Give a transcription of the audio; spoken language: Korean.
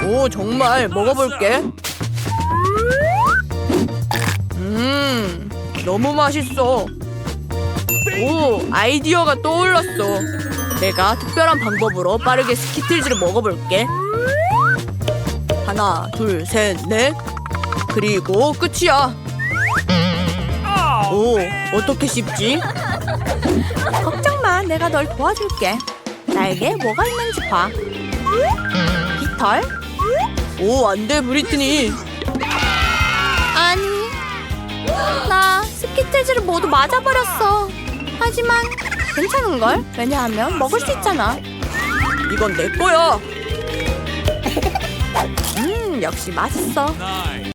오, 정말 먹어볼게. 너무 맛있어. 오, 아이디어가 떠올랐어. 내가 특별한 방법으로 빠르게 스키틀즈를 먹어볼게. 하나, 둘, 셋, 넷. 그리고 끝이야. 오, 어떻게 씹지? 걱정 마, 내가 널 도와줄게. 나에게 뭐가 있는지 봐. 깃털? 오, 안 돼, 브리트니. 아니, 나 스키틀즈를 모두 맞아버렸어. 하지만 괜찮은걸? 왜냐하면 먹을 수 있잖아. 이건 내 거야. 역시 맛있어.